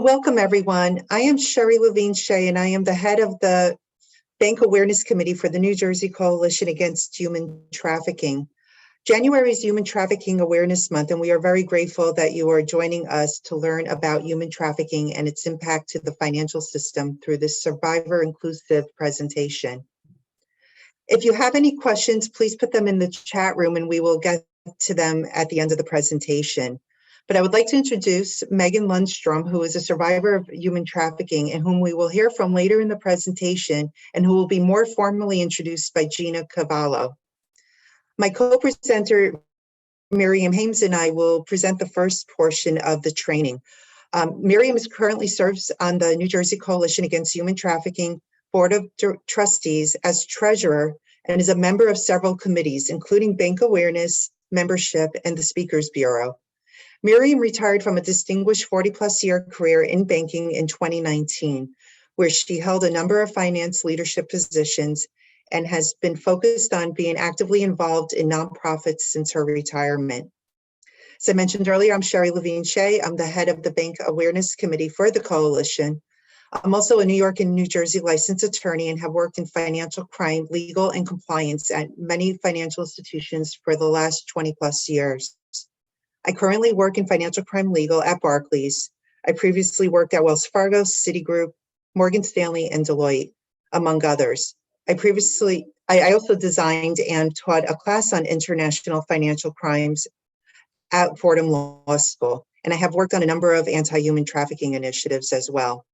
Welcome, everyone. I am Sherry Levine Shea, and I am the head of the Bank Awareness Committee for the New Jersey Coalition Against Human Trafficking. January is Human Trafficking Awareness Month, and we are very grateful that you are joining us to learn about human trafficking and its impact to the financial system through this survivor-inclusive presentation. If you have any questions, please put them in the chat room, and we will get to them at the end of the presentation. But I would like to introduce Megan Lundstrom, who is a survivor of human trafficking and whom we will hear from later in the presentation, and who will be more formally introduced by Gina Cavallo. My co-presenter, Miriam Hames, and I will present the first portion of the training. Miriam currently serves on the New Jersey Coalition Against Human Trafficking Board of Trustees as treasurer and is a member of several committees, including Bank Awareness, Membership, and the Speakers Bureau. Miriam retired from a distinguished 40-plus year career in banking in 2019, where she held a number of finance leadership positions and has been focused on being actively involved in nonprofits since her retirement. As I mentioned earlier, I'm Sherry Levine Shea. I'm the head of the Bank Awareness Committee for the Coalition. I'm also a New York and New Jersey licensed attorney and have worked in financial crime, legal, and compliance at many financial institutions for the last 20-plus years. I currently work in financial crime legal at Barclays. I previously worked at Wells Fargo, Citigroup, Morgan Stanley, and Deloitte, among others. I also designed and taught a class on international financial crimes at Fordham Law School, and I have worked on a number of anti-human trafficking initiatives as well.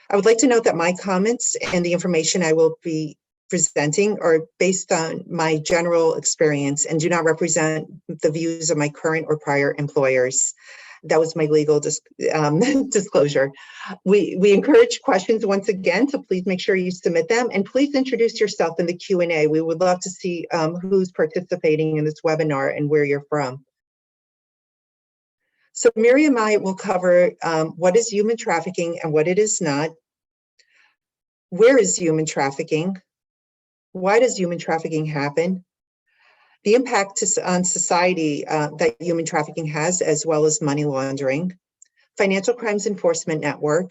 I would like to note that my comments and the information I will be presenting are based on my general experience and do not represent the views of my current or prior employers. That was my legal disclosure. We encourage questions once again, so please make sure you submit them, and please introduce yourself in the Q&A. We would love to see who's participating in this webinar and where you're from. So Miriam and I will cover what is human trafficking and what it is not. Where is human trafficking? Why does human trafficking happen? The impact on society that human trafficking has, as well as money laundering, financial crimes enforcement network,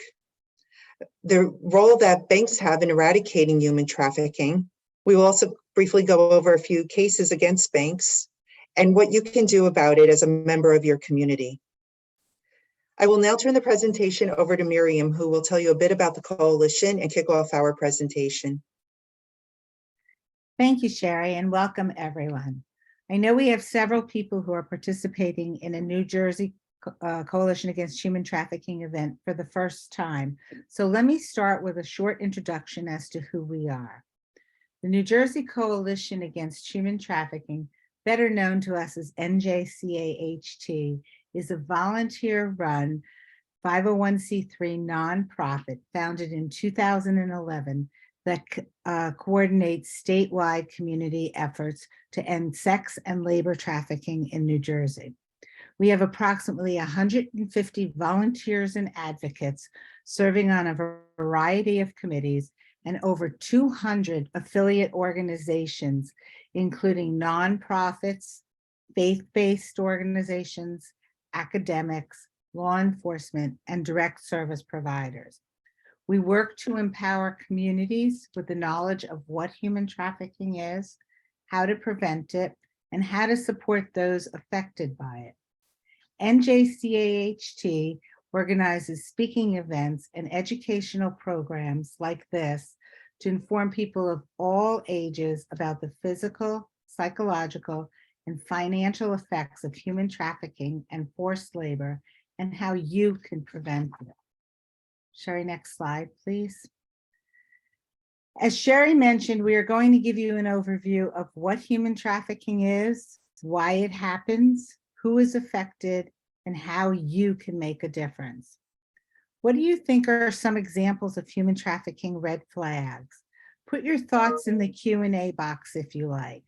the role that banks have in eradicating human trafficking. We will also briefly go over a few cases against banks and what you can do about it as a member of your community. I will now turn the presentation over to Miriam, who will tell you a bit about the coalition and kick off our presentation. Thank you, Sherry, and welcome everyone. I know we have several people who are participating in a New Jersey Coalition Against Human Trafficking event for the first time. So let me start with a short introduction as to who we are. The New Jersey Coalition Against Human Trafficking, better known to us as NJCAHT, is a volunteer-run 501c3 nonprofit founded in 2011 that coordinates statewide community efforts to end sex and labor trafficking in New Jersey. We have approximately 150 volunteers and advocates serving on a variety of committees and over 200 affiliate organizations, including nonprofits, faith-based organizations, academics, law enforcement, and direct service providers. We work to empower communities with the knowledge of what human trafficking is, how to prevent it, and how to support those affected by it. NJCAHT organizes speaking events and educational programs like this to inform people of all ages about the physical, psychological, and financial effects of human trafficking and forced labor and how you can prevent it. Sherry, next slide, please. As Sherry mentioned, we are going to give you an overview of what human trafficking is, why it happens, who is affected, and how you can make a difference. What do you think are some examples of human trafficking red flags? Put your thoughts in the Q&A box if you like.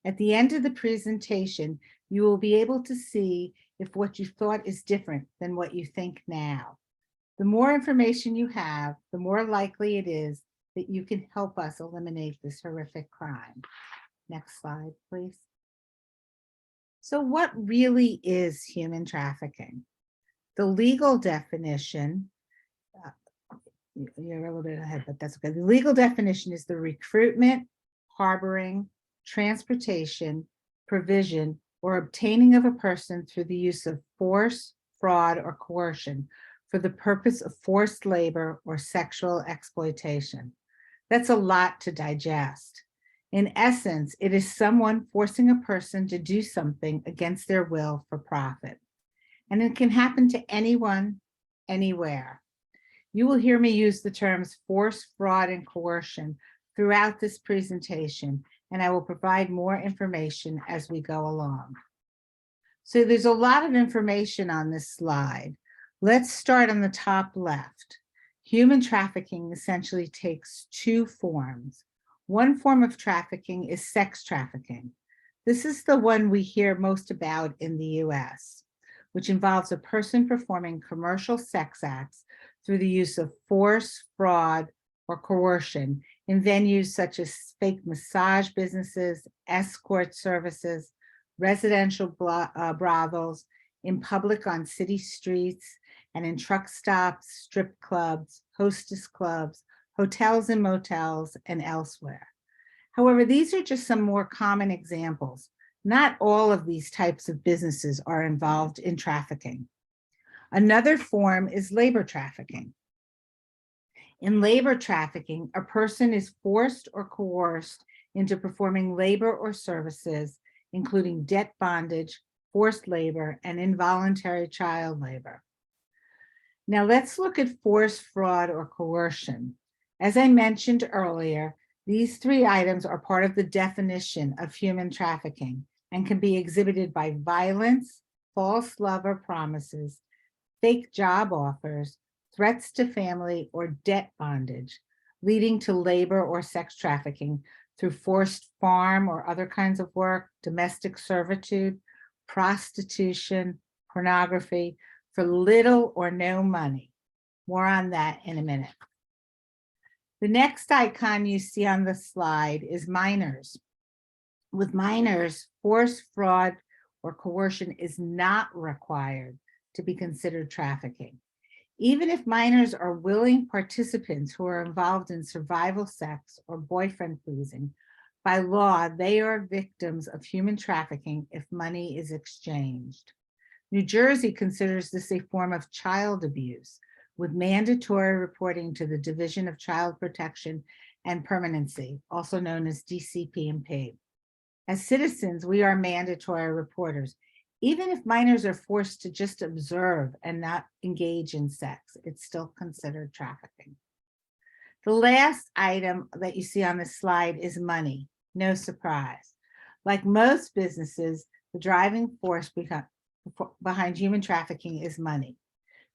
At the end of the presentation, you will be able to see if what you thought is different than what you think now. The more information you have, the more likely it is that you can help us eliminate this horrific crime. Next slide, please. So what really is human trafficking? The legal definition, you're a little bit ahead, but that's okay. The legal definition is the recruitment, harboring, transportation, provision, or obtaining of a person through the use of force, fraud, or coercion for the purpose of forced labor or sexual exploitation. That's a lot to digest. In essence, it is someone forcing a person to do something against their will for profit. And it can happen to anyone, anywhere. You will hear me use the terms force, fraud, and coercion throughout this presentation, and I will provide more information as we go along. So there's a lot of information on this slide. Let's start on the top left. Human trafficking essentially takes two forms. One form of trafficking is sex trafficking. This is the one we hear most about in the US, which involves a person performing commercial sex acts through the use of force, fraud, or coercion in venues such as fake massage businesses, escort services, residential brothels, in public on city streets, and in truck stops, strip clubs, hostess clubs, hotels and motels, and elsewhere. However, these are just some more common examples. Not all of these types of businesses are involved in trafficking. Another form is labor trafficking. In labor trafficking, a person is forced or coerced into performing labor or services, including debt bondage, forced labor, and involuntary child labor. Now let's look at force, fraud, or coercion. As I mentioned earlier, these three items are part of the definition of human trafficking and can be exhibited by violence, false love or promises, fake job offers, threats to family, or debt bondage, leading to labor or sex trafficking through forced farm or other kinds of work, domestic servitude, prostitution, pornography, for little or no money. More on that in a minute. The next icon you see on the slide is minors. With minors, force, fraud, or coercion is not required to be considered trafficking. Even if minors are willing participants who are involved in survival sex or boyfriend pleasing, by law, they are victims of human trafficking if money is exchanged. New Jersey considers this a form of child abuse, with mandatory reporting to the Division of Child Protection and Permanency, also known as DCP&P. As citizens, we are mandatory reporters. Even if minors are forced to just observe and not engage in sex, it's still considered trafficking. The last item that you see on this slide is money. No surprise. Like most businesses, the driving force behind human trafficking is money.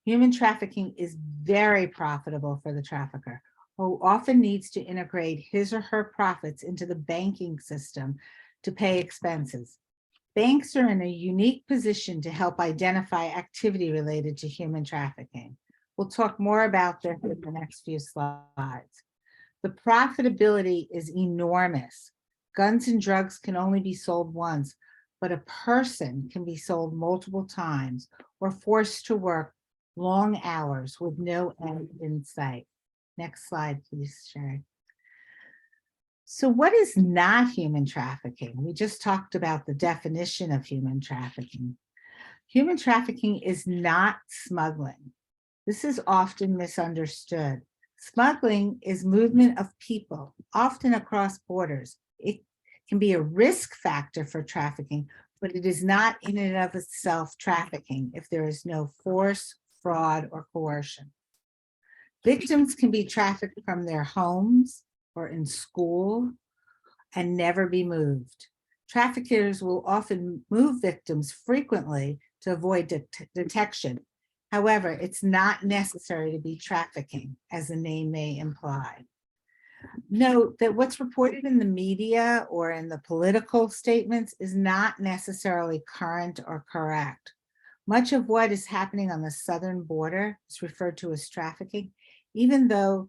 Human trafficking is very profitable for the trafficker, who often needs to integrate his or her profits into the banking system to pay expenses. Banks are in a unique position to help identify activity related to human trafficking. We'll talk more about this in the next few slides. The profitability is enormous. Guns and drugs can only be sold once, but a person can be sold multiple times or forced to work long hours with no end in sight. Next slide, please, Sherry. So what is not human trafficking? We just talked about the definition of human trafficking. Human trafficking is not smuggling. This is often misunderstood. Smuggling is movement of people, often across borders. It can be a risk factor for trafficking, but it is not in and of itself trafficking if there is no force, fraud, or coercion. Victims can be trafficked from their homes or in school and never be moved. Traffickers will often move victims frequently to avoid detection. However, it's not necessary to be trafficking, as the name may imply. Note that what's reported in the media or in the political statements is not necessarily current or correct. Much of what is happening on the southern border is referred to as trafficking, even though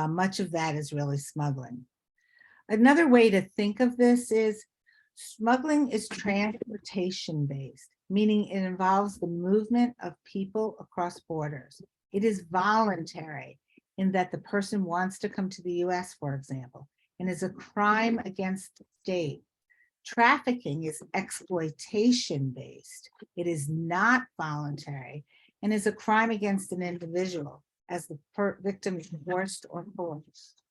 much of that is really smuggling. Another way to think of this is smuggling is transportation based. meaning it involves the movement of people across borders. It is voluntary in that the person wants to come to the US, for example, and is a crime against the state. Trafficking is exploitation-based. It is not voluntary and is a crime against an individual as the victim is forced or forced.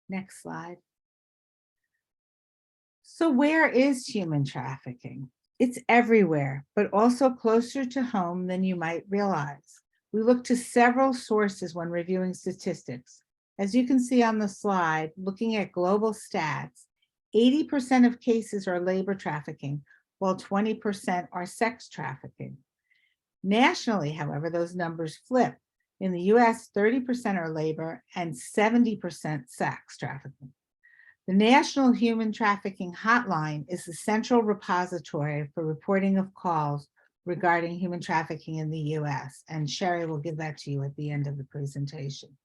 Next slide. So where is human trafficking? It's everywhere, but also closer to home than you might realize. We look to several sources when reviewing statistics. As you can see on the slide, looking at global stats, 80% of cases are labor trafficking, while 20% are sex trafficking. Nationally, however, those numbers flip. In the US, 30% are labor and 70% sex trafficking. The National Human Trafficking Hotline is the central repository for reporting of calls regarding human trafficking in the US, and Sherry will give that to you at the end of the presentation.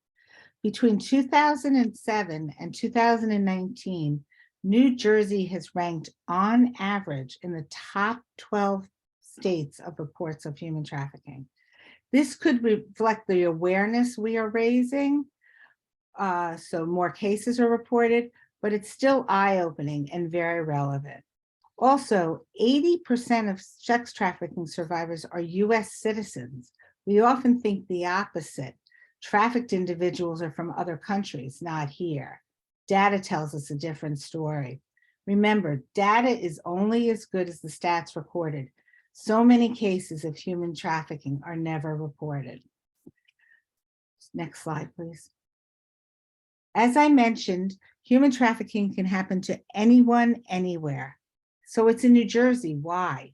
Between 2007 and 2019, New Jersey has ranked on average in the top 12 states of reports of human trafficking. This could reflect the awareness we are raising, so more cases are reported, but it's still eye-opening and very relevant. Also, 80% of sex trafficking survivors are US citizens. We often think the opposite. Trafficked individuals are from other countries, not here. Data tells us a different story. Remember, data is only as good as the stats recorded. So many cases of human trafficking are never reported. Next slide, please. As I mentioned, human trafficking can happen to anyone, anywhere. So it's in New Jersey. Why?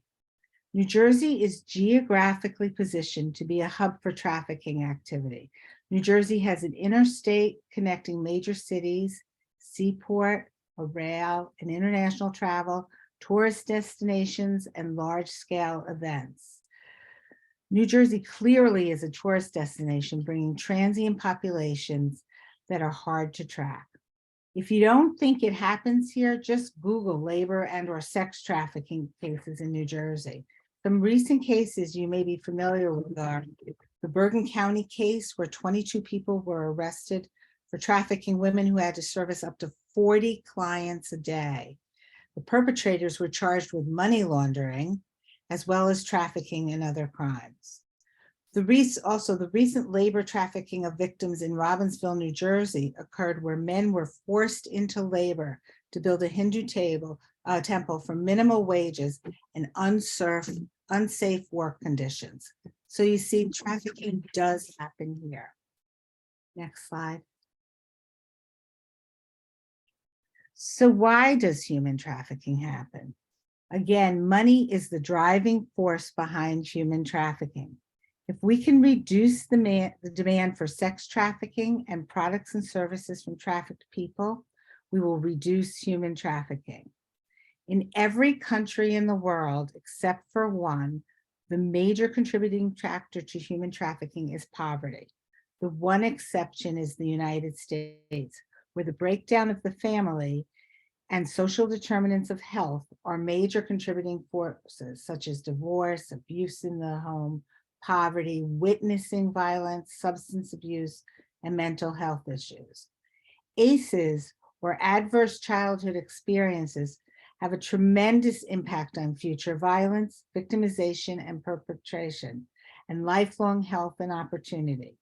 New Jersey is geographically positioned to be a hub for trafficking activity. New Jersey has an interstate connecting major cities, seaport, a rail, and international travel, tourist destinations, and large-scale events. New Jersey clearly is a tourist destination, bringing transient populations that are hard to track. If you don't think it happens here, just Google labor and/or sex trafficking cases in New Jersey. Some recent cases you may be familiar with are the Bergen County case, where 22 people were arrested for trafficking women who had to service up to 40 clients a day. The perpetrators were charged with money laundering, as well as trafficking and other crimes. Also, the recent labor trafficking of victims in Robbinsville, New Jersey occurred where men were forced into labor to build a Hindu temple for minimal wages and unsafe work conditions. So you see, trafficking does happen here. Next slide. So why does human trafficking happen? Again, money is the driving force behind human trafficking. If we can reduce the demand for sex trafficking and products and services from trafficked people, we will reduce human trafficking. In every country in the world, except for one, the major contributing factor to human trafficking is poverty. The one exception is the United States, where the breakdown of the family and social determinants of health are major contributing forces, such as divorce, abuse in the home, poverty, witnessing violence, substance abuse, and mental health issues. ACEs, or adverse childhood experiences, have a tremendous impact on future violence, victimization, and perpetration, and lifelong health and opportunity.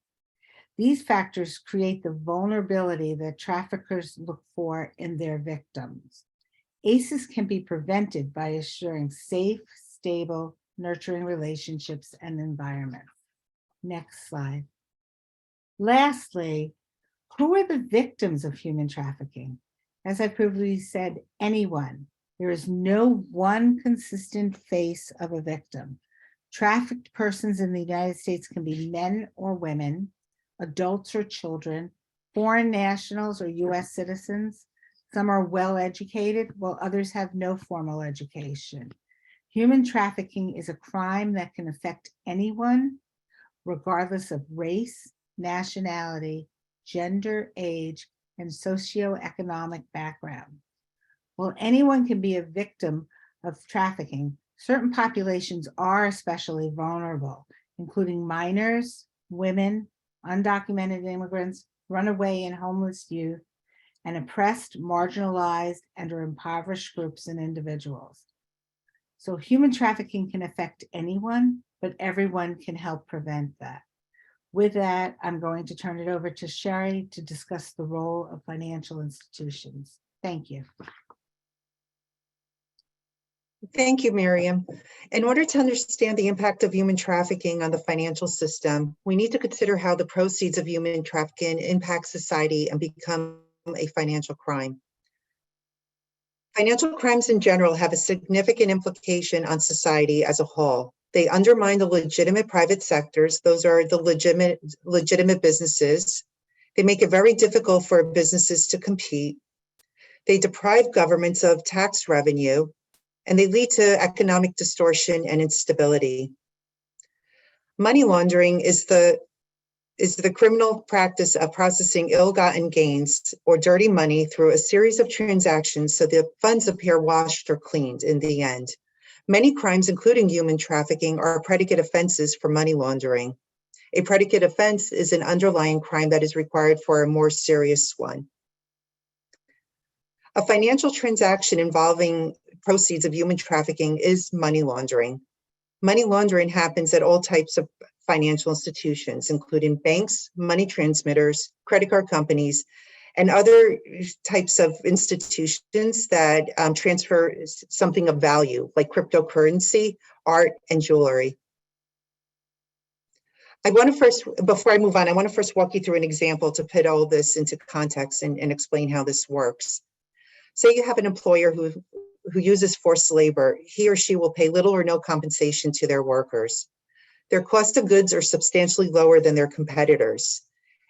These factors create the vulnerability that traffickers look for in their victims. ACEs can be prevented by assuring safe, stable, nurturing relationships and environments. Next slide. Lastly, who are the victims of human trafficking? As I previously said, anyone. There is no one consistent face of a victim. Trafficked persons in the United States can be men or women, adults or children, foreign nationals or US citizens. Some are well-educated, while others have no formal education. Human trafficking is a crime that can affect anyone, regardless of race, nationality, gender, age, and socioeconomic background. While anyone can be a victim of trafficking, Certain populations are especially vulnerable, including minors, women, undocumented immigrants, runaway and homeless youth, and oppressed, marginalized, and/or impoverished groups and individuals. So human trafficking can affect anyone, but everyone can help prevent that. With that, I'm going to turn it over to Sherry to discuss the role of financial institutions. Thank you. Thank you, Miriam. In order to understand the impact of human trafficking on the financial system, we need to consider how the proceeds of human trafficking impact society and become a financial crime. Financial crimes in general have a significant implication on society as a whole. They undermine the legitimate private sectors. Those are the legitimate businesses. They make it very difficult for businesses to compete. They deprive governments of tax revenue, and they lead to economic distortion and instability. Money laundering is the criminal practice of processing ill-gotten gains or dirty money through a series of transactions so the funds appear washed or cleaned in the end. Many crimes, including human trafficking, are predicate offenses for money laundering. A predicate offense is an underlying crime that is required for a more serious one. A financial transaction involving proceeds of human trafficking is money laundering. Money laundering happens at all types of financial institutions, including banks, money transmitters, credit card companies, and other types of institutions that transfer something of value, like cryptocurrency, art, and jewelry. Before I move on, I want to first walk you through an example to put all this into context and explain how this works. Say you have an employer who uses forced labor. He or she will pay little or no compensation to their workers. Their cost of goods are substantially lower than their competitors.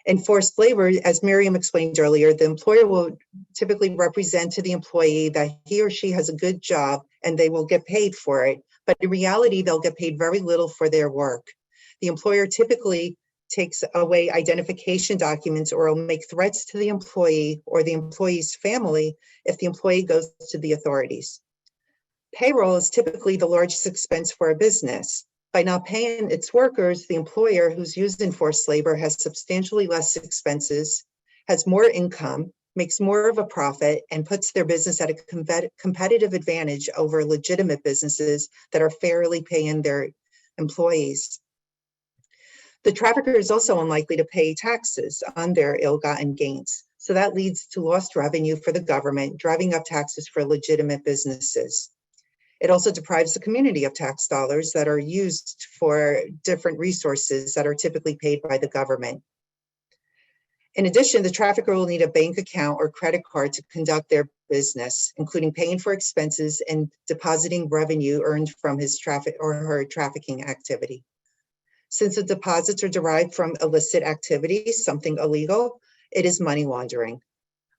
In forced labor, as Miriam explained earlier, the employer will typically represent to the employee that he or she has a good job and they will get paid for it. But in reality, they'll get paid very little for their work. The employer typically takes away identification documents or will make threats to the employee or the employee's family if the employee goes to the authorities. Payroll is typically the largest expense for a business. By not paying its workers, the employer who's used in forced labor has substantially less expenses, has more income, makes more of a profit, and puts their business at a competitive advantage over legitimate businesses that are fairly paying their employees. The trafficker is also unlikely to pay taxes on their ill-gotten gains. So that leads to lost revenue for the government, driving up taxes for legitimate businesses. It also deprives the community of tax dollars that are used for different resources that are typically paid by the government. In addition, the trafficker will need a bank account or credit card to conduct their business, including paying for expenses and depositing revenue earned from his traffic or her trafficking activity. Since the deposits are derived from illicit activities, something illegal, it is money laundering.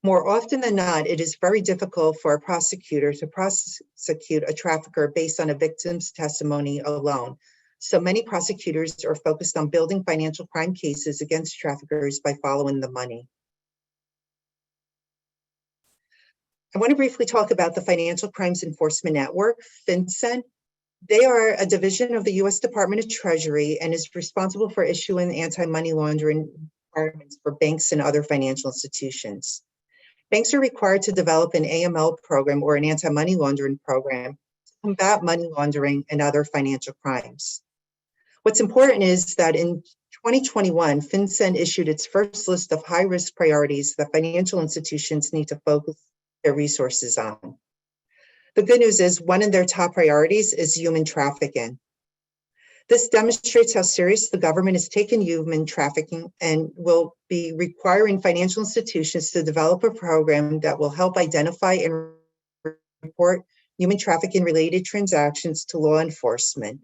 More often than not, it is very difficult for a prosecutor to prosecute a trafficker based on a victim's testimony alone. So many prosecutors are focused on building financial crime cases against traffickers by following the money. I want to briefly talk about the Financial Crimes Enforcement Network, FinCEN. They are a division of the U.S. Department of Treasury and is responsible for issuing anti-money laundering requirements for banks and other financial institutions. Banks are required to develop an AML program or an anti-money laundering program to combat money laundering and other financial crimes. What's important is that in 2021, FinCEN issued its first list of high-risk priorities that financial institutions need to focus their resources on. The good news is one of their top priorities is human trafficking. This demonstrates how serious the government is taking human trafficking and will be requiring financial institutions to develop a program that will help identify and report human trafficking related transactions to law enforcement.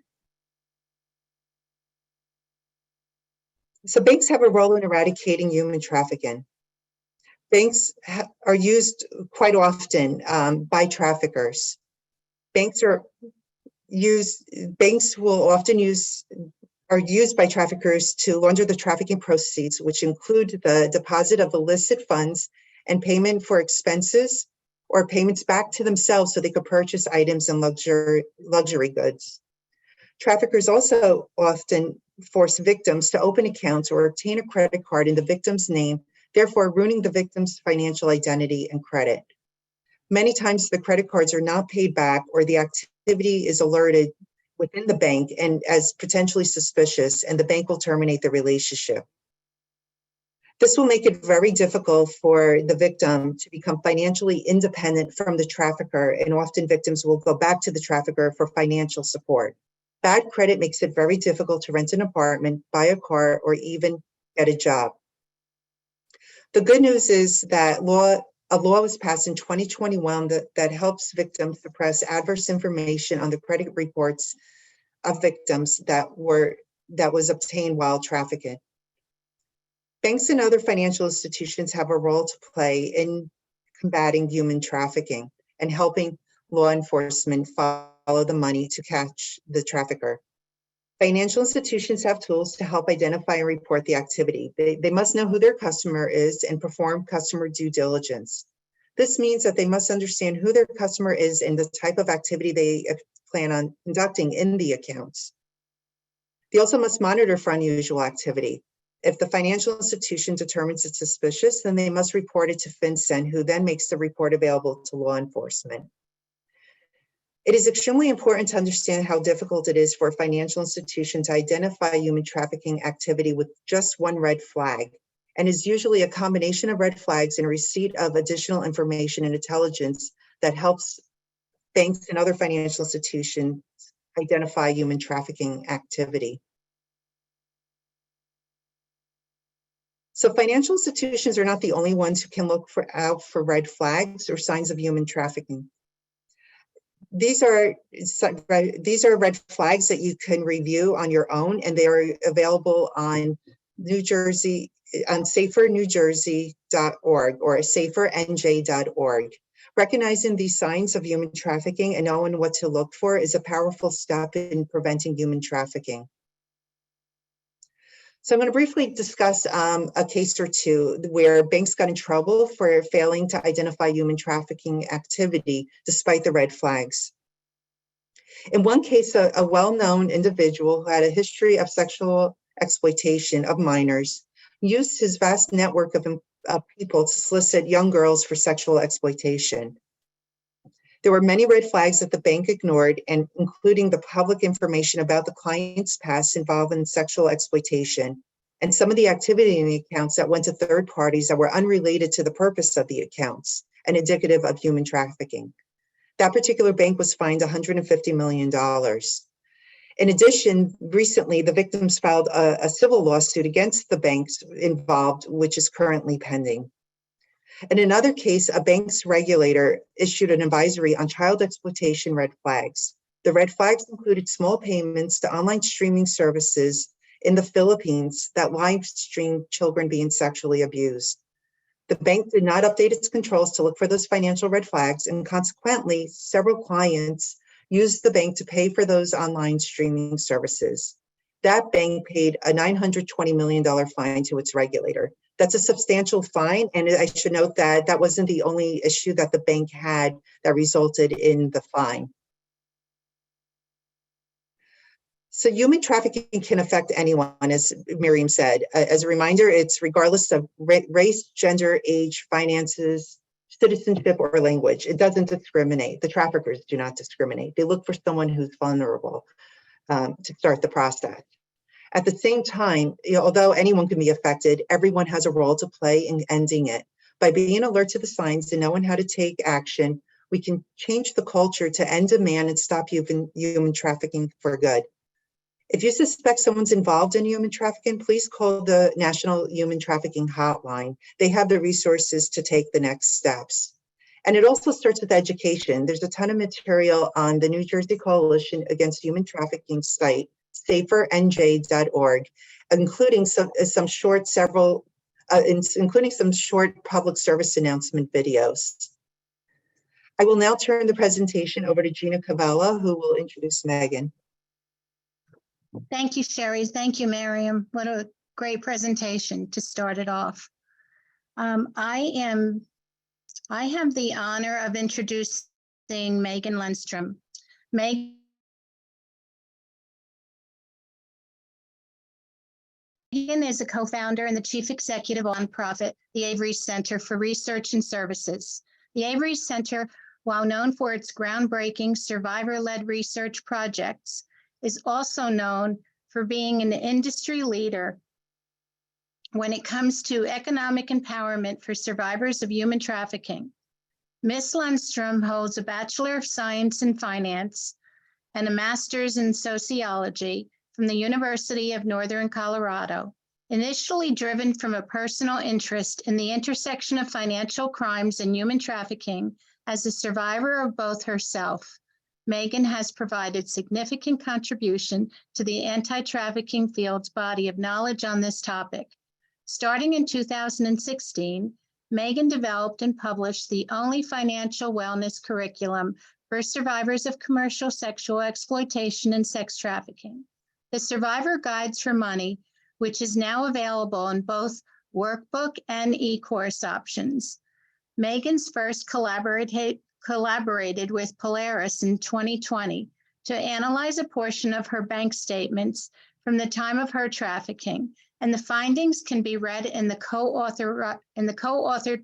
So banks have a role in eradicating human trafficking. Banks are used quite often by traffickers. Banks are used by traffickers to launder the trafficking proceeds, which include the deposit of illicit funds and payment for expenses or payments back to themselves so they could purchase items and luxury goods. Traffickers also often force victims to open accounts or obtain a credit card in the victim's name, therefore ruining the victim's financial identity and credit. Many times the credit cards are not paid back, or the activity is alerted within the bank and as potentially suspicious, and the bank will terminate the relationship. This will make it very difficult for the victim to become financially independent from the trafficker, and often victims will go back to the trafficker for financial support. Bad credit makes it very difficult to rent an apartment, buy a car, or even get a job. The good news is that a law was passed in 2021 that helps victims suppress adverse information on the credit reports of victims that was obtained while trafficking. Banks and other financial institutions have a role to play in combating human trafficking and helping law enforcement follow the money to catch the trafficker. Financial institutions have tools to help identify and report the activity. They must know who their customer is and perform customer due diligence. This means that they must understand who their customer is and the type of activity they plan on conducting in the accounts. They also must monitor for unusual activity. If the financial institution determines it's suspicious, then they must report it to FinCEN, who then makes the report available to law enforcement. It is extremely important to understand how difficult it is for a financial institution to identify human trafficking activity with just one red flag, and is usually a combination of red flags and receipt of additional information and intelligence that helps banks and other financial institutions identify human trafficking activity. So financial institutions are not the only ones who can look out for red flags or signs of human trafficking. These are red flags that you can review on your own, and they are available on safernewjersey.org or safernj.org. Recognizing these signs of human trafficking and knowing what to look for is a powerful step in preventing human trafficking. So I'm going to briefly discuss a case or two where banks got in trouble for failing to identify human trafficking activity despite the red flags. In one case, a well-known individual who had a history of sexual exploitation of minors used his vast network of people to solicit young girls for sexual exploitation. There were many red flags that the bank ignored, and including the public information about the client's past involved in sexual exploitation, and some of the activity in the accounts that went to third parties that were unrelated to the purpose of the accounts and indicative of human trafficking. That particular bank was fined $150 million. In addition, recently, the victims filed a civil lawsuit against the banks involved, which is currently pending. In another case, a bank's regulator issued an advisory on child exploitation red flags. The red flags included small payments to online streaming services in the Philippines that live stream children being sexually abused. The bank did not update its controls to look for those financial red flags, and consequently, several clients used the bank to pay for those online streaming services. That bank paid a $920 million fine to its regulator. That's a substantial fine, and I should note that that wasn't the only issue that the bank had that resulted in the fine. So human trafficking can affect anyone, as Miriam said. As a reminder, it's regardless of race, gender, age, finances, citizenship, or language. It doesn't discriminate. The traffickers do not discriminate. They look for someone who's vulnerable to start the process. At the same time, although anyone can be affected, everyone has a role to play in ending it. By being alert to the signs and knowing how to take action, we can change the culture to end demand and stop human trafficking for good. If you suspect someone's involved in human trafficking, please call the National Human Trafficking Hotline. They have the resources to take the next steps. And it also starts with education. There's a ton of material on the New Jersey Coalition Against Human Trafficking site, SaferNJ.org, including some short public service announcement videos. I will now turn the presentation over to Gina Cavella, who will introduce Megan. Thank you, Sherry. Thank you, Miriam. What a great presentation to start it off. I am I have the honor of introducing Megan Lundstrom. Megan is a co-founder and the chief executive of nonprofit, the Avery Center for Research and Services. The Avery Center, while known for its groundbreaking survivor-led research projects, is also known for being an industry leader when it comes to economic empowerment for survivors of human trafficking. Ms. Lundstrom holds a Bachelor of Science in Finance and a Master's in Sociology from the University of Northern Colorado. Initially driven from a personal interest in the intersection of financial crimes and human trafficking, as a survivor of both herself, Megan has provided significant contribution to the anti-trafficking field's body of knowledge on this topic. Starting in 2016, Megan developed and published the only financial wellness curriculum for survivors of commercial sexual exploitation and sex trafficking. The Survivor Guides for Money, which is now available in both workbook and e-course options. Megan's first collaborated with Polaris in 2020 to analyze a portion of her bank statements from the time of her trafficking, and the findings can be read in the co-authored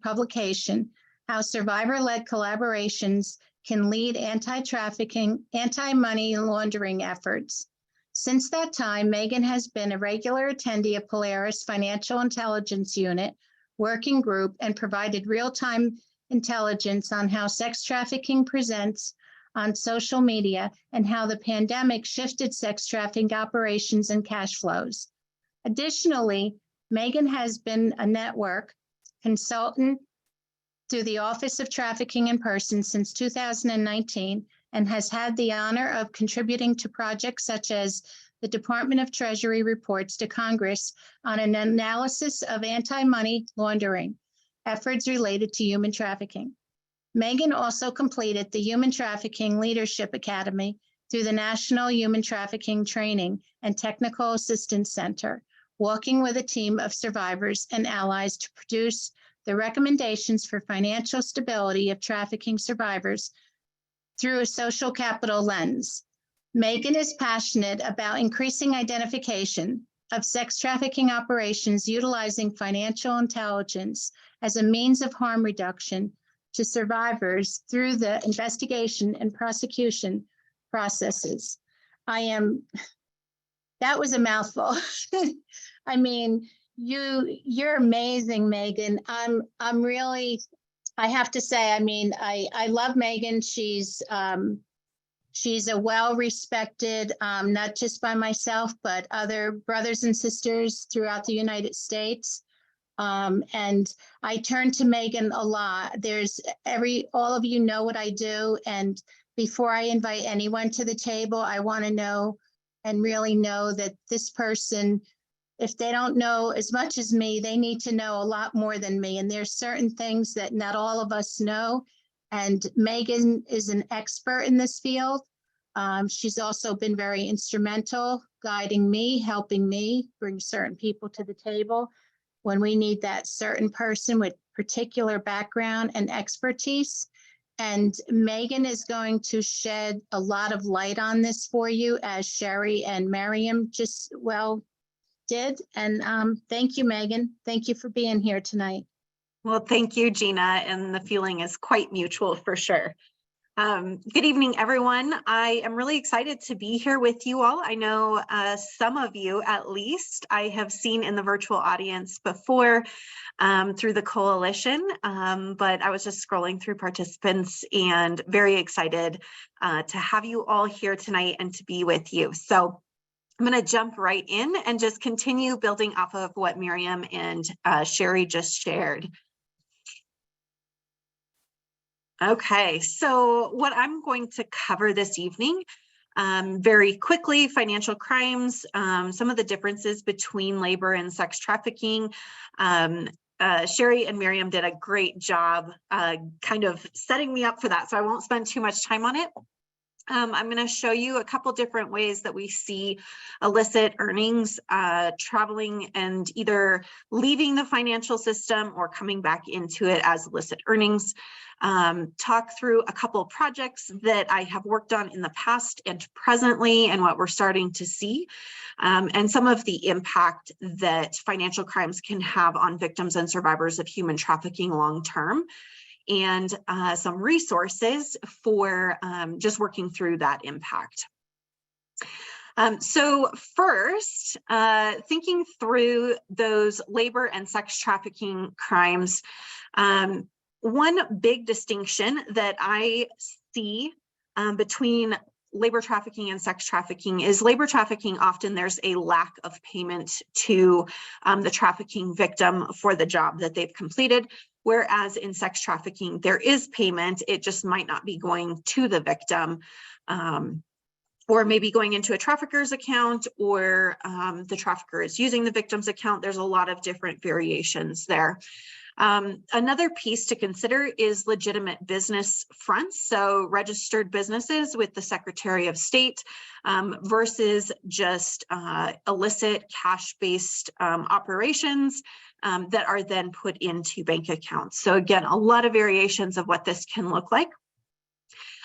publication, How Survivor-Led Collaborations Can Lead Anti-Trafficking, Anti-Money Laundering Efforts. Since that time, Megan has been a regular attendee of Polaris Financial Intelligence Unit working group and provided real-time intelligence on how sex trafficking presents on social media and how the pandemic shifted sex trafficking operations and cash flows. Additionally, Megan has been a network consultant through the Office of Trafficking in Persons since 2019 and has had the honor of contributing to projects such as the Department of Treasury reports to Congress on an analysis of anti-money laundering efforts related to human trafficking. Megan also completed the Human Trafficking Leadership Academy through the National Human Trafficking Training and Technical Assistance Center, working with a team of survivors and allies to produce the recommendations for financial stability of trafficking survivors through a social capital lens. Megan is passionate about increasing identification of sex trafficking operations utilizing financial intelligence as a means of harm reduction to survivors through the investigation and prosecution processes. That was a mouthful. I mean, you're amazing, Megan. I'm really, I have to say, I mean, I love Megan. She's a well-respected, not just by myself, but other brothers and sisters throughout the United States. And I turn to Megan a lot. All of you know what I do. And before I invite anyone to the table, I want to know and really know that this person, if they don't know as much as me, they need to know a lot more than me. And there's certain things that not all of us know. And Megan is an expert in this field. She's also been very instrumental, guiding me, helping me bring certain people to the table when we need that certain person with particular background and expertise. And Megan is going to shed a lot of light on this for you, as Sherry and Miriam just did. And thank you, Megan. Thank you for being here tonight. Well, thank you, Gina. And the feeling is quite mutual for sure. Good evening, everyone. I am really excited to be here with you all. I know some of you, at least, I have seen in the virtual audience before through the coalition, but I was just scrolling through participants and very excited to have you all here tonight and to be with you. So I'm going to jump right in and just continue building off of what Miriam and Sherry just shared. Okay, so what I'm going to cover this evening, very quickly, financial crimes, some of the differences between labor and sex trafficking. Sherry and Miriam did a great job kind of setting me up for that, so I won't spend too much time on it. I'm going to show you a couple different ways that we see illicit earnings traveling and either leaving the financial system or coming back into it as illicit earnings. Talk through a couple of projects that I have worked on in the past and presently and what we're starting to see, and some of the impact that financial crimes can have on victims and survivors of human trafficking long term, and some resources for just working through that impact. So first, thinking through those labor and sex trafficking crimes, one big distinction that I see between labor trafficking and sex trafficking is labor trafficking, often there's a lack of payment to the trafficking victim for the job that they've completed. Whereas in sex trafficking, there is payment, it just might not be going to the victim, or maybe going into a trafficker's account, or the trafficker is using the victim's account. There's a lot of different variations there. Another piece to consider is legitimate business fronts, so registered businesses with the Secretary of State versus just illicit cash-based operations that are then put into bank accounts. So again, a lot of variations of what this can look like.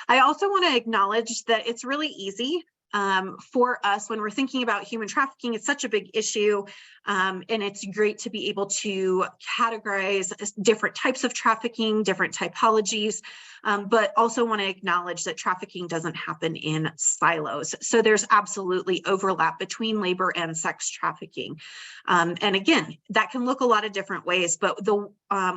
I also want to acknowledge that it's really easy for us when we're thinking about human trafficking. It's such a big issue, and it's great to be able to categorize different types of trafficking, different typologies, but also want to acknowledge that trafficking doesn't happen in silos. So there's absolutely overlap between labor and sex trafficking. And again, that can look a lot of different ways, but the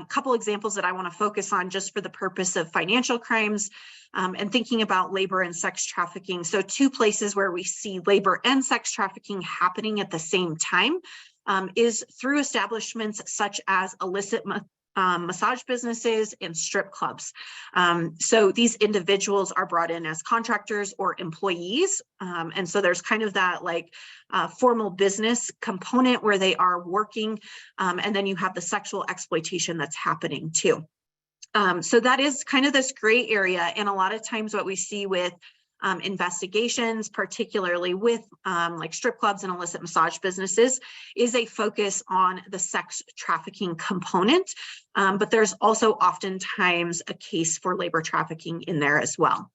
couple examples that I want to focus on just for the purpose of financial crimes and thinking about labor and sex trafficking. So two places where we see labor and sex trafficking happening at the same time is through establishments such as illicit massage businesses and strip clubs. So these individuals are brought in as contractors or employees. And so there's kind of that like formal business component where they are working. And then you have the sexual exploitation that's happening too. So that is kind of this gray area. And a lot of times what we see with investigations, particularly with like strip clubs and illicit massage businesses, is a focus on the sex trafficking component. But there's also oftentimes a case for labor trafficking in there as well.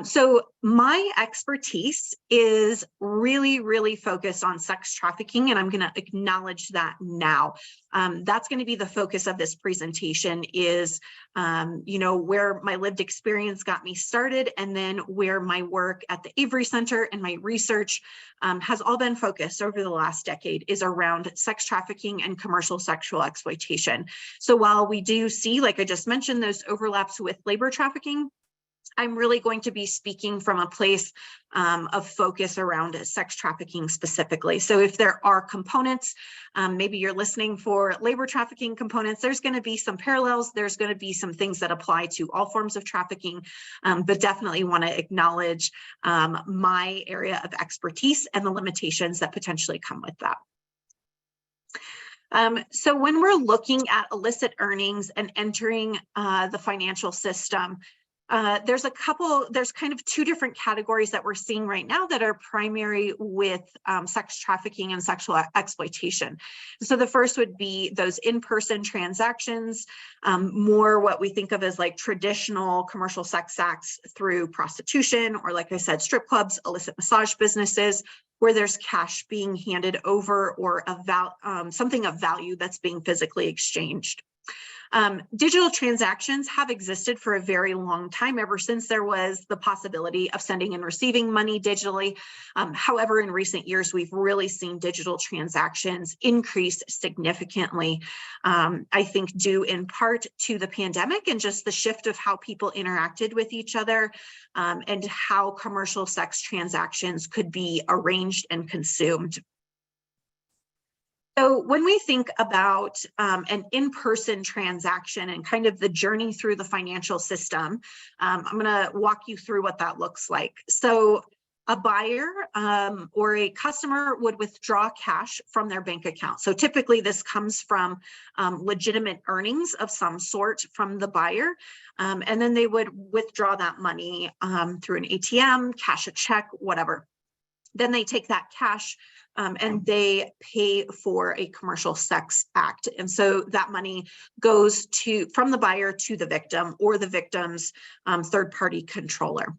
So my expertise is really focused on sex trafficking, and I'm going to acknowledge that now. That's going to be the focus of this presentation is, where my lived experience got me started, and then where my work at the Avery Center and my research has all been focused over the last decade is around sex trafficking and commercial sexual exploitation. So while we do see, like I just mentioned, those overlaps with labor trafficking, I'm really going to be speaking from a place of focus around sex trafficking specifically. So if there are components, maybe you're listening for labor trafficking components, there's going to be some parallels. There's going to be some things that apply to all forms of trafficking, but definitely want to acknowledge my area of expertise and the limitations that potentially come with that. So when we're looking at illicit earnings and entering the financial system, there's kind of two different categories that we're seeing right now that are primary with sex trafficking and sexual exploitation. So the first would be those in-person transactions, more what we think of as like traditional commercial sex acts through prostitution, or like I said, strip clubs, illicit massage businesses, where there's cash being handed over or something of value that's being physically exchanged. Digital transactions have existed for a very long time, ever since there was the possibility of sending and receiving money digitally. However, in recent years, we've really seen digital transactions increase significantly, I think due in part to the pandemic and just the shift of how people interacted with each other and how commercial sex transactions could be arranged and consumed. So when we think about an in-person transaction and kind of the journey through the financial system, I'm going to walk you through what that looks like. So a buyer or a customer would withdraw cash from their bank account. So typically this comes from legitimate earnings of some sort from the buyer. And then they would withdraw that money through an ATM, cash a check, whatever. Then they take that cash and they pay for a commercial sex act. And so that money goes from the buyer to the victim or the victim's third-party controller.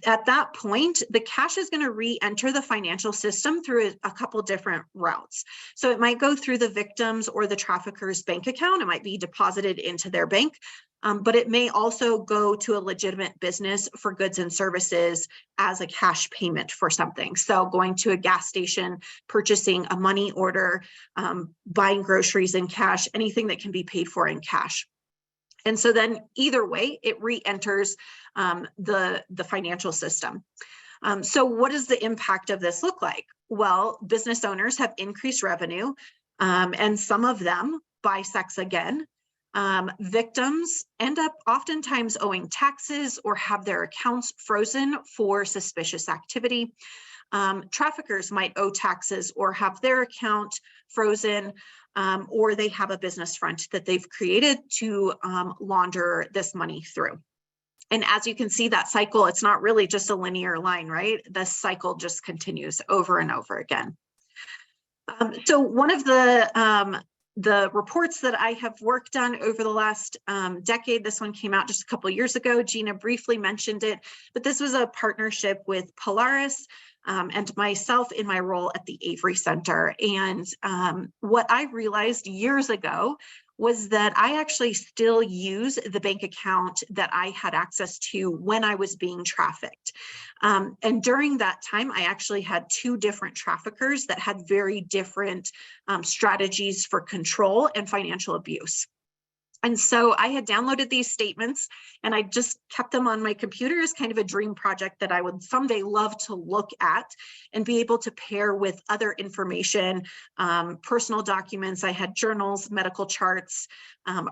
At that point, the cash is going to re-enter the financial system through a couple different routes. So it might go through the victim's or the trafficker's bank account. It might be deposited into their bank, but it may also go to a legitimate business for goods and services as a cash payment for something. So going to a gas station, purchasing a money order, buying groceries in cash, anything that can be paid for in cash. And so then either way, it re-enters the financial system. So what does the impact of this look like? Well, business owners have increased revenue, and some of them buy sex again. Victims end up oftentimes owing taxes or have their accounts frozen for suspicious activity. Traffickers might owe taxes or have their account frozen, or they have a business front that they've created to launder this money through. And as you can see, that cycle, it's not really just a linear line, right? The cycle just continues over and over again. So one of the reports that I have worked on over the last decade, this one came out just a couple of years ago. Gina briefly mentioned it, but this was a partnership with Polaris and myself in my role at the Avery Center. And what I realized years ago was that I actually still use the bank account that I had access to when I was being trafficked. And during that time, I actually had two different traffickers that had very different strategies for control and financial abuse. And so I had downloaded these statements and I just kept them on my computer as kind of a dream project that I would someday love to look at and be able to pair with other information, personal documents. I had journals, medical charts,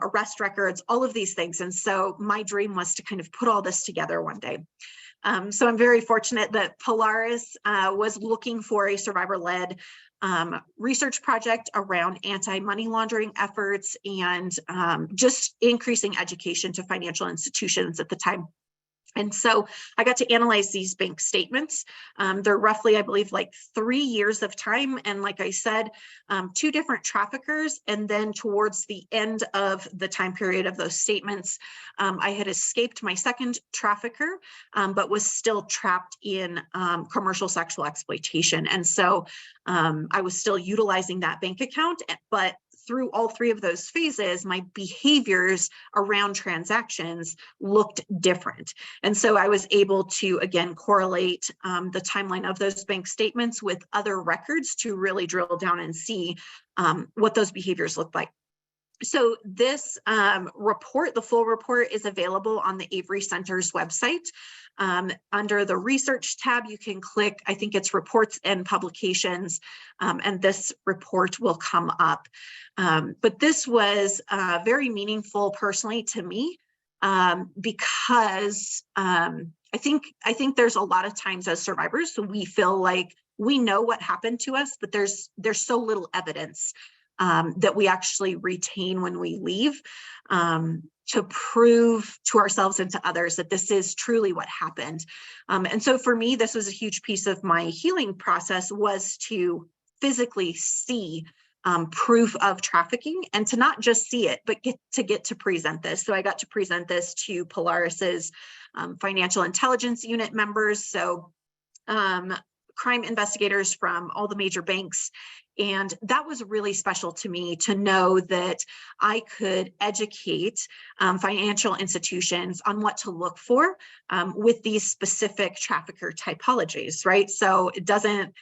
arrest records, all of these things. And so my dream was to kind of put all this together one day. So I'm very fortunate that Polaris was looking for a survivor-led research project around anti-money laundering efforts and just increasing education to financial institutions at the time. And so I got to analyze these bank statements. They're roughly, I believe, like 3 years of time. And like I said, two different traffickers. And then towards the end of the time period of those statements, I had escaped my second trafficker, but was still trapped in commercial sexual exploitation. And so I was still utilizing that bank account, but through all three of those phases, my behaviors around transactions looked different. And so I was able to, again, correlate the timeline of those bank statements with other records to really drill down and see what those behaviors look like. So this report, the full report, is available on the Avery Center's website. Under the research tab, you can click, I think it's reports and publications, and this report will come up. But this was very meaningful personally to me because I think there's a lot of times as survivors, so we feel like we know what happened to us, but there's so little evidence that we actually retain when we leave to prove to ourselves and to others that this is truly what happened. And so for me, this was a huge piece of my healing process, was to physically see proof of trafficking and to not just see it, but get to present this. So I got to present this to Polaris's financial intelligence unit members. So crime investigators from all the major banks. And that was really special to me to know that I could educate financial institutions on what to look for with these specific trafficker typologies, right? So it doesn't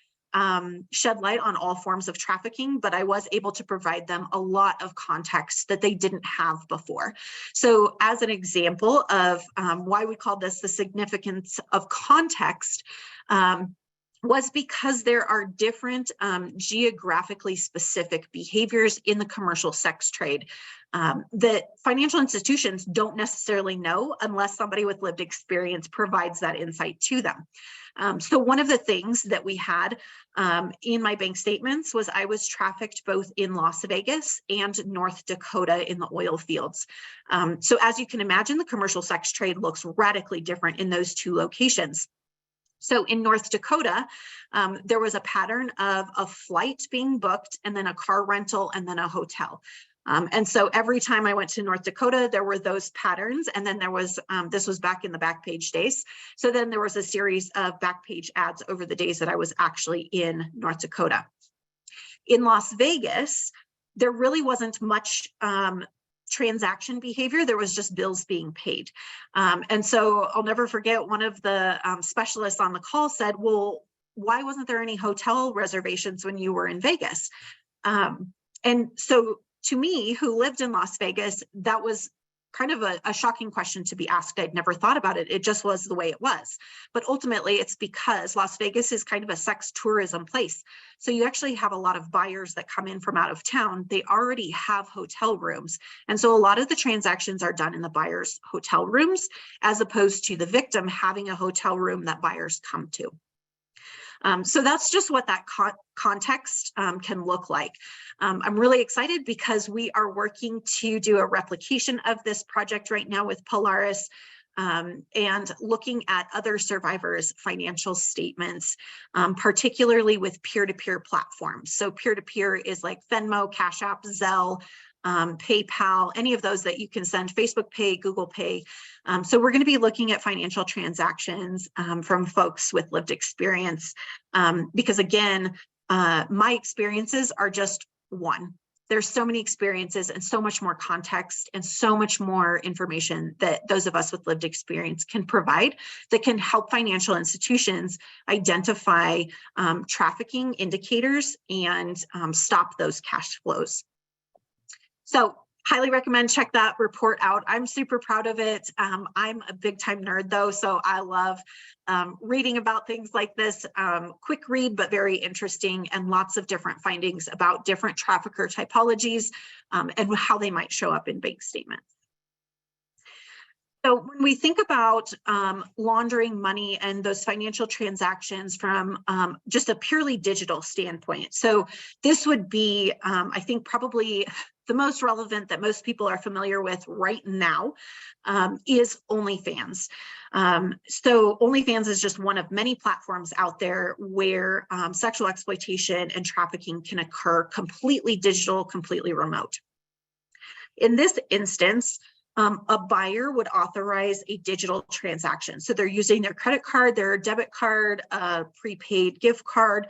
shed light on all forms of trafficking, but I was able to provide them a lot of context that they didn't have before. So as an example of why we call this the significance of context, was because there are different geographically specific behaviors in the commercial sex trade that financial institutions don't necessarily know unless somebody with lived experience provides that insight to them. So one of the things that we had in my bank statements was I was trafficked both in Las Vegas and North Dakota in the oil fields. So as you can imagine, the commercial sex trade looks radically different in those two locations. So in North Dakota, there was a pattern of a flight being booked and then a car rental and then a hotel. And so every time I went to North Dakota, there were those patterns. And then there was, this was back in the Backpage days. So then there was a series of Backpage ads over the days that I was actually in North Dakota. In Las Vegas, there really wasn't much transaction behavior. There was just bills being paid. And so I'll never forget, one of the specialists on the call said, well, why wasn't there any hotel reservations when you were in Vegas? And so to me, who lived in Las Vegas, that was kind of a shocking question to be asked. I'd never thought about it. It just was the way it was. But ultimately, it's because Las Vegas is kind of a sex tourism place. So you actually have a lot of buyers that come in from out of town. They already have hotel rooms. And so a lot of the transactions are done in the buyer's hotel rooms, as opposed to the victim having a hotel room that buyers come to. So that's just what that context can look like. I'm really excited because we are working to do a replication of this project right now with Polaris and looking at other survivors' financial statements, particularly with peer-to-peer platforms. So peer-to-peer is like Venmo, Cash App, Zelle, PayPal, any of those that you can send, Facebook Pay, Google Pay. So we're going to be looking at financial transactions from folks with lived experience, because again, my experiences are just one. There's so many experiences and so much more context and so much more information that those of us with lived experience can provide that can help financial institutions identify trafficking indicators and stop those cash flows. So highly recommend check that report out. I'm super proud of it. I'm a big time nerd though, so I love reading about things like this. Quick read, but very interesting, and lots of different findings about different trafficker typologies and how they might show up in bank statements. So when we think about laundering money and those financial transactions from just a purely digital standpoint, so this would be, I think, probably the most relevant that most people are familiar with right now is OnlyFans. So OnlyFans is just one of many platforms out there where sexual exploitation and trafficking can occur completely digital, completely remote. In this instance, a buyer would authorize a digital transaction. So they're using their credit card, their debit card, a prepaid gift card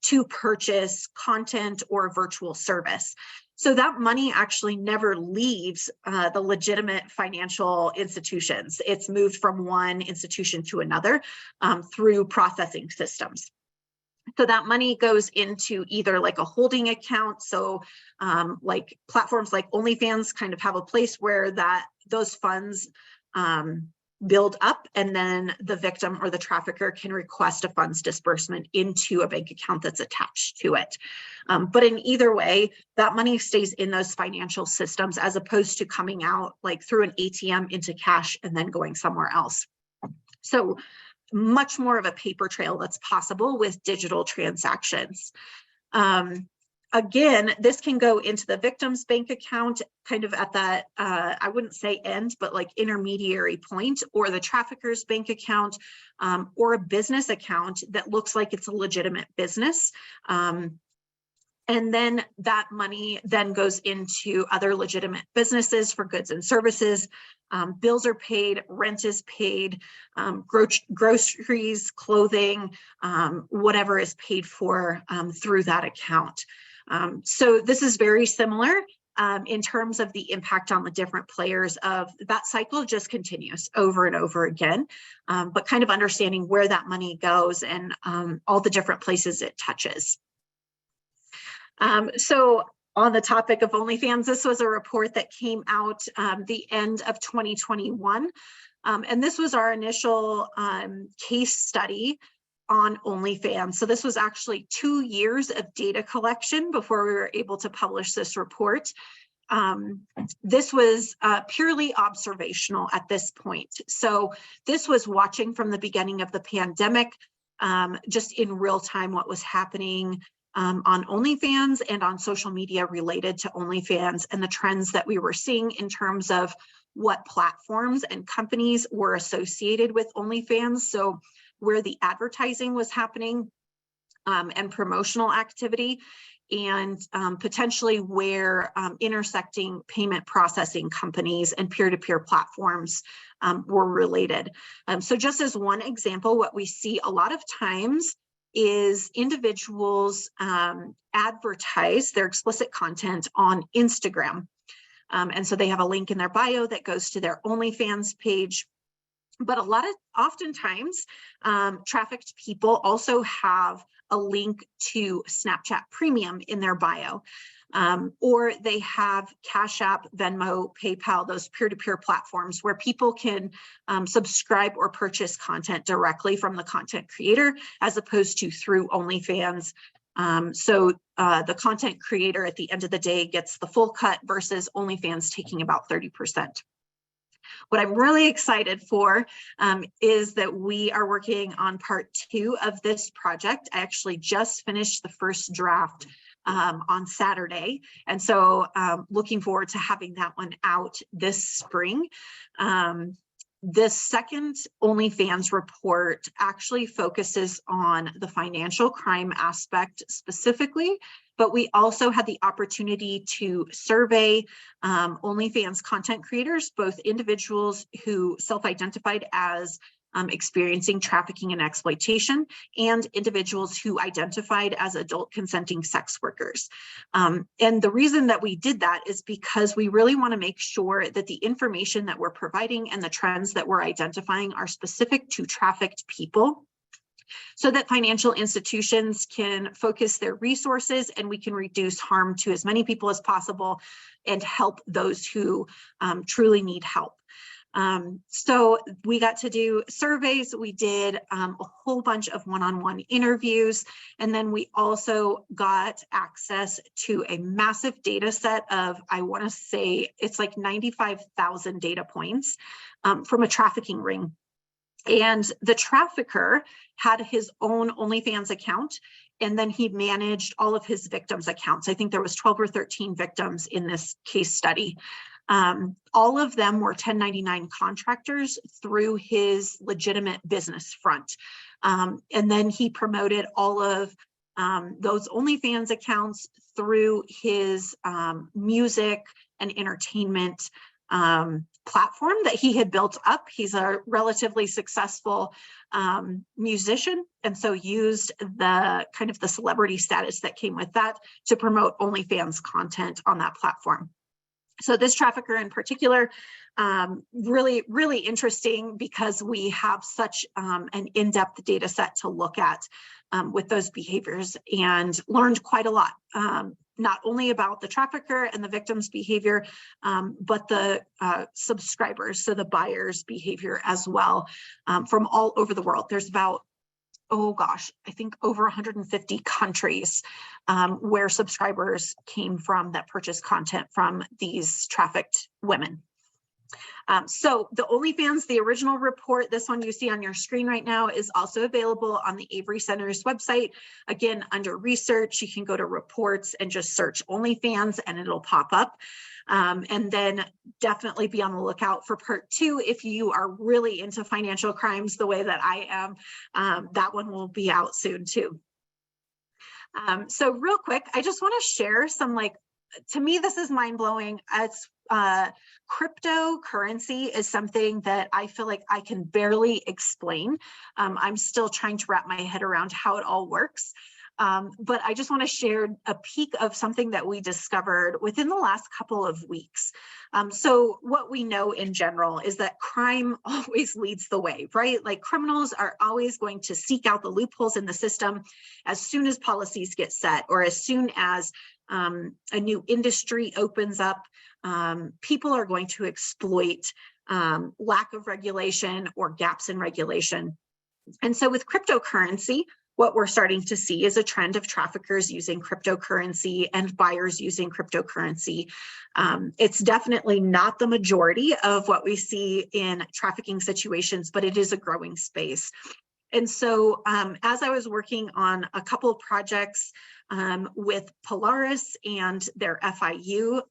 to purchase content or virtual service. So that money actually never leaves the legitimate financial institutions. It's moved from one institution to another through processing systems. So that money goes into either like a holding account. So like platforms like OnlyFans kind of have a place where those funds build up, and then the victim or the trafficker can request a funds disbursement into a bank account that's attached to it. But in either way, that money stays in those financial systems as opposed to coming out like through an ATM into cash and then going somewhere else. So much more of a paper trail that's possible with digital transactions. Again, this can go into the victim's bank account kind of at that, I wouldn't say end, but like intermediary point, or the trafficker's bank account, or a business account that looks like it's a legitimate business. And then that money then goes into other legitimate businesses for goods and services. Bills are paid, rent is paid, groceries, clothing, whatever is paid for through that account. So this is very similar in terms of the impact on the different players of that cycle just continues over and over again, but kind of understanding where that money goes and all the different places it touches. So on the topic of OnlyFans, this was a report that came out the end of 2021. And this was our initial case study on OnlyFans. So this was actually 2 years of data collection before we were able to publish this report. This was purely observational at this point. So this was watching from the beginning of the pandemic, just in real time what was happening on OnlyFans and on social media related to OnlyFans, and the trends that we were seeing in terms of what platforms and companies were associated with OnlyFans. So where the advertising was happening and promotional activity, and potentially where intersecting payment processing companies and peer-to-peer platforms were related. So just as one example, what we see a lot of times is individuals advertise their explicit content on Instagram. And so they have a link in their bio that goes to their OnlyFans page. But oftentimes, trafficked people also have a link to Snapchat Premium in their bio, or they have Cash App, Venmo, PayPal, those peer-to-peer platforms where people can subscribe or purchase content directly from the content creator, as opposed to through OnlyFans. So the content creator at the end of the day gets the full cut versus OnlyFans taking about 30%. What I'm really excited for is that we are working on part 2 of this project. I actually just finished the first draft on Saturday. And so looking forward to having that one out this spring. This second OnlyFans report actually focuses on the financial crime aspect specifically, but we also had the opportunity to survey OnlyFans content creators, both individuals who self-identified as experiencing trafficking and exploitation, and individuals who identified as adult consenting sex workers. And the reason that we did that is because we really want to make sure that the information that we're providing and the trends that we're identifying are specific to trafficked people, so that financial institutions can focus their resources and we can reduce harm to as many people as possible and help those who truly need help. So we got to do surveys. We did a whole bunch of one-on-one interviews, and then we also got access to a massive data set of, I want to say it's like 95,000 data points from a trafficking ring. And the trafficker had his own OnlyFans account, and then he managed all of his victims' accounts. I think there was 12 or 13 victims in this case study. All of them were 1099 contractors through his legitimate business front. And then he promoted all of those OnlyFans accounts through his music and entertainment platform that he had built up. He's a relatively successful musician, and so used the kind of the celebrity status that came with that to promote OnlyFans content on that platform. So this trafficker in particular, really, really interesting because we have such an in-depth data set to look at with those behaviors, and learned quite a lot, not only about the trafficker and the victim's behavior, but the subscribers, so the buyer's behavior as well, from all over the world. There's about, oh gosh, I think over 150 countries where subscribers came from that purchased content from these trafficked women. So the OnlyFans, the original report, this one you see on your screen right now, is also available on the Avery Center's website. Again, under research, you can go to reports and just search OnlyFans and it'll pop up. And then definitely be on the lookout for part 2 if you are really into financial crimes the way that I am. That one will be out soon too. So real quick, I just want to share some, like, to me, this is mind-blowing. It's cryptocurrency is something that I feel like I can barely explain. I'm still trying to wrap my head around how it all works. But I just want to share a peek of something that we discovered within the last couple of weeks. So what we know in general is that crime always leads the way, right? Like, criminals are always going to seek out the loopholes in the system as soon as policies get set, or as soon as a new industry opens up. People are going to exploit lack of regulation or gaps in regulation. And so with cryptocurrency, what we're starting to see is a trend of traffickers using cryptocurrency and buyers using cryptocurrency. It's definitely not the majority of what we see in trafficking situations, but it is a growing space. And so as I was working on a couple of projects with Polaris and their FIU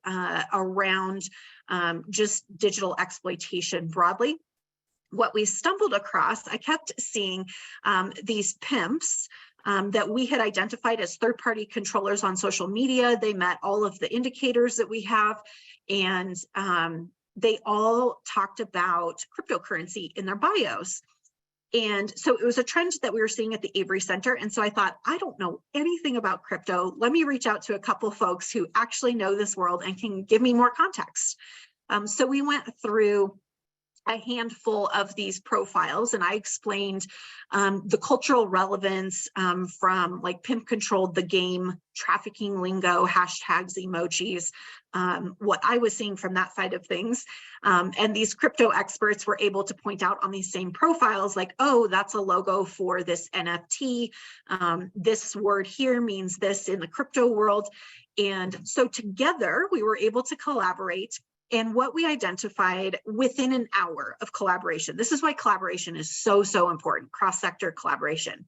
around just digital exploitation broadly, what we stumbled across, I kept seeing these pimps that we had identified as third-party controllers on social media. They met all of the indicators that we have, and they all talked about cryptocurrency in their bios. And so it was a trend that we were seeing at the Avery Center. And so I thought, I don't know anything about crypto. Let me reach out to a couple folks who actually know this world and can give me more context. So we went through a handful of these profiles, and I explained the cultural relevance from like pimp controlled the game, trafficking lingo, hashtags, emojis, what I was seeing from that side of things. And these crypto experts were able to point out on these same profiles like, oh, that's a logo for this NFT. This word here means this in the crypto world. And so together we were able to collaborate. And what we identified within an hour of collaboration, this is why collaboration is so, so important, cross-sector collaboration.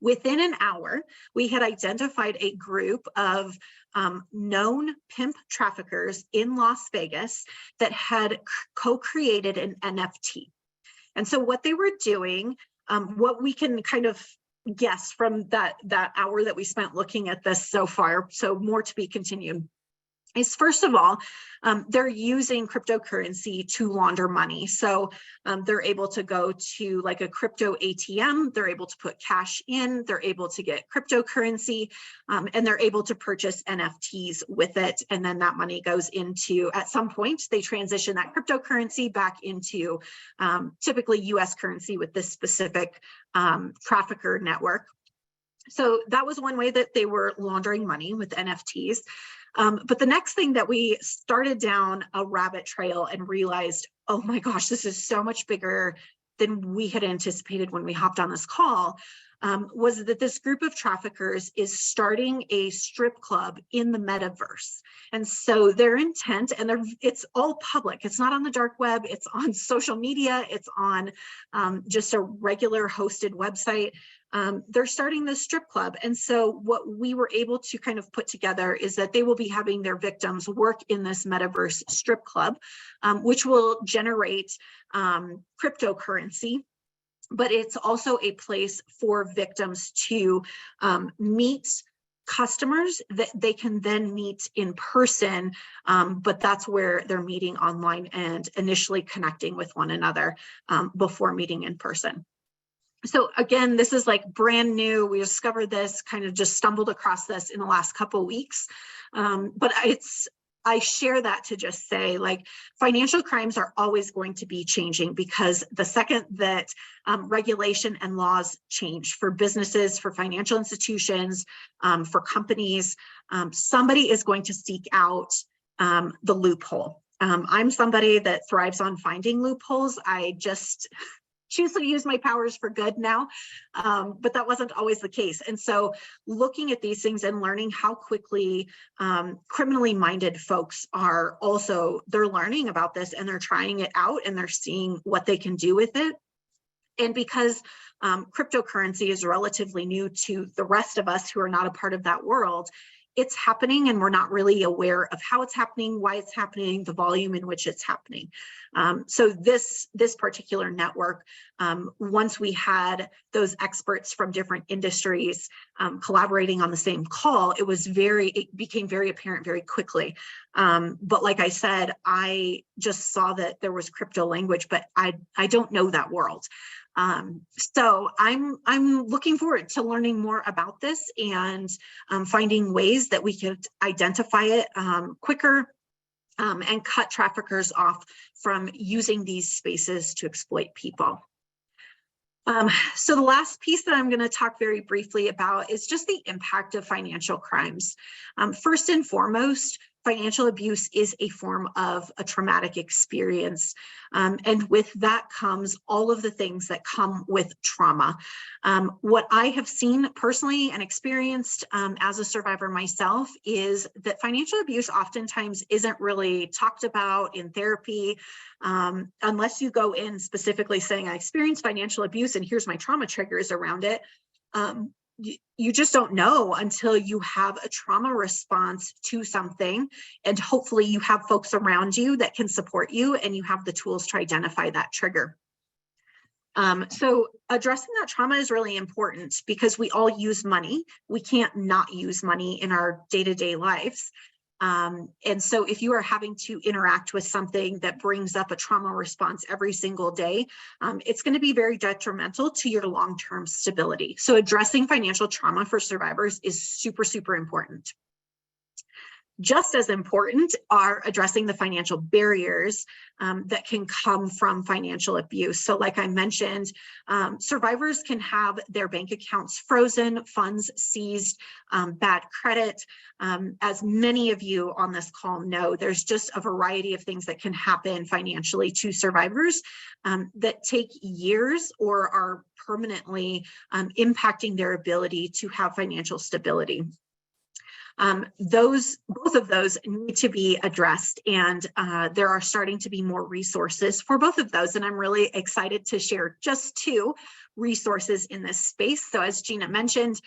Within an hour, we had identified a group of known pimp traffickers in Las Vegas that had co-created an NFT. And so what they were doing, what we can kind of guess from that hour that we spent looking at this so far, so more to be continued, is first of all, they're using cryptocurrency to launder money. So they're able to go to like a crypto ATM, they're able to put cash in, they're able to get cryptocurrency, and they're able to purchase NFTs with it. And then that money goes into, at some point, they transition that cryptocurrency back into typically US currency with this specific trafficker network. So that was one way that they were laundering money with NFTs. But the next thing that we started down a rabbit trail and realized, oh my gosh, this is so much bigger than we had anticipated when we hopped on this call, was that this group of traffickers is starting a strip club in the metaverse. And so their intent, and it's all public, it's not on the dark web, it's on social media, it's on just a regular hosted website. They're starting this strip club. And so what we were able to kind of put together is that they will be having their victims work in this metaverse strip club, which will generate cryptocurrency. But it's also a place for victims to meet customers that they can then meet in person, but that's where they're meeting online and initially connecting with one another before meeting in person. So again, this is like brand new. We discovered this, kind of just stumbled across this in the last couple of weeks. But I share that to just say, like, financial crimes are always going to be changing, because the second that regulation and laws change for businesses, for financial institutions, for companies, somebody is going to seek out the loophole. I'm somebody that thrives on finding loopholes. I just choose to use my powers for good now, but that wasn't always the case. And so looking at these things and learning how quickly criminally minded folks are also, they're learning about this and they're trying it out and they're seeing what they can do with it. And because cryptocurrency is relatively new to the rest of us who are not a part of that world, it's happening and we're not really aware of how it's happening, why it's happening, the volume in which it's happening. So this particular network, once we had those experts from different industries collaborating on the same call, it became very apparent very quickly. But like I said, I just saw that there was crypto language, but I don't know that world. So I'm looking forward to learning more about this and finding ways that we could identify it quicker and cut traffickers off from using these spaces to exploit people. So the last piece that I'm going to talk very briefly about is just the impact of financial crimes. First and foremost, financial abuse is a form of a traumatic experience. And with that comes all of the things that come with trauma. What I have seen personally and experienced as a survivor myself is that financial abuse oftentimes isn't really talked about in therapy, unless you go in specifically saying, I experienced financial abuse and here's my trauma triggers around it. You just don't know until you have a trauma response to something, and hopefully you have folks around you that can support you and you have the tools to identify that trigger. So addressing that trauma is really important because we all use money. We can't not use money in our day-to-day lives. And so if you are having to interact with something that brings up a trauma response every single day, it's going to be very detrimental to your long-term stability. So addressing financial trauma for survivors is super, super important. Just as important are addressing the financial barriers that can come from financial abuse. So like I mentioned, survivors can have their bank accounts frozen, funds seized, bad credit. As many of you on this call know, there's just a variety of things that can happen financially to survivors that take years or are permanently impacting their ability to have financial stability. Both of those need to be addressed, and there are starting to be more resources for both of those. And I'm really excited to share just two resources in this space. So as Gina mentioned,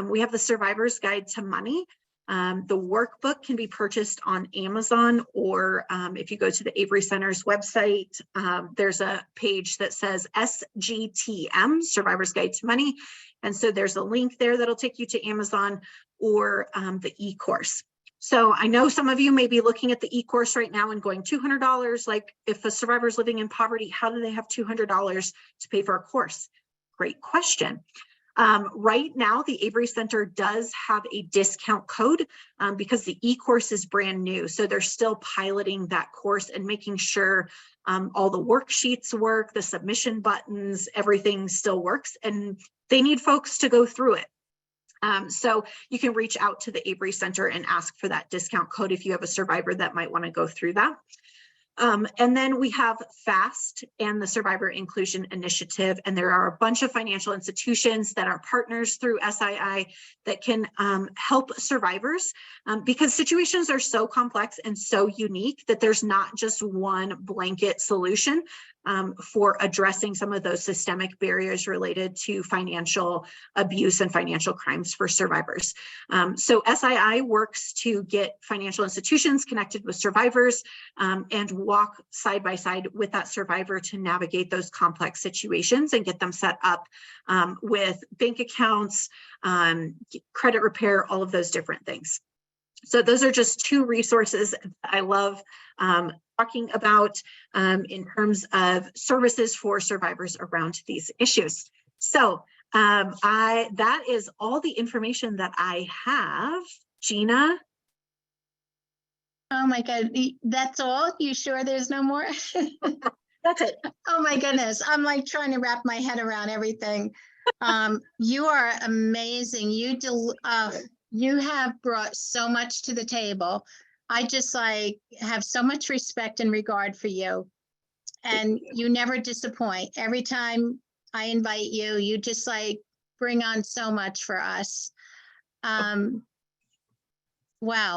we have the Survivor's Guide to Money. The workbook can be purchased on Amazon, or if you go to the Avery Center's website, there's a page that says SGTM, Survivor's Guide to Money. And so there's a link there that'll take you to Amazon or the e-course. So I know some of you may be looking at the e-course right now and going, $200, like if a survivor is living in poverty, how do they have $200 to pay for a course? Great question. Right now, the Avery Center does have a discount code because the e-course is brand new. So they're still piloting that course and making sure all the worksheets work, the submission buttons, everything still works, and they need folks to go through it. So you can reach out to the Avery Center and ask for that discount code if you have a survivor that might want to go through that. And then we have FAST and the Survivor Inclusion Initiative, and there are a bunch of financial institutions that are partners through SII that can help survivors because situations are so complex and so unique that there's not just one blanket solution for addressing some of those systemic barriers related to financial abuse and financial crimes for survivors. So SII works to get financial institutions connected with survivors and walk side by side with that survivor to navigate those complex situations and get them set up with bank accounts, credit repair, all of those different things. So those are just two resources I love talking about in terms of services for survivors around these issues. So that is all the information that I have. Gina? Oh my God, that's all? You sure there's no more? That's it. Oh my goodness, I'm like trying to wrap my head around everything. You are amazing. You have brought so much to the table. I just like have so much respect and regard for you, and you never disappoint. Every time I invite you, you just like bring on so much for us. Wow.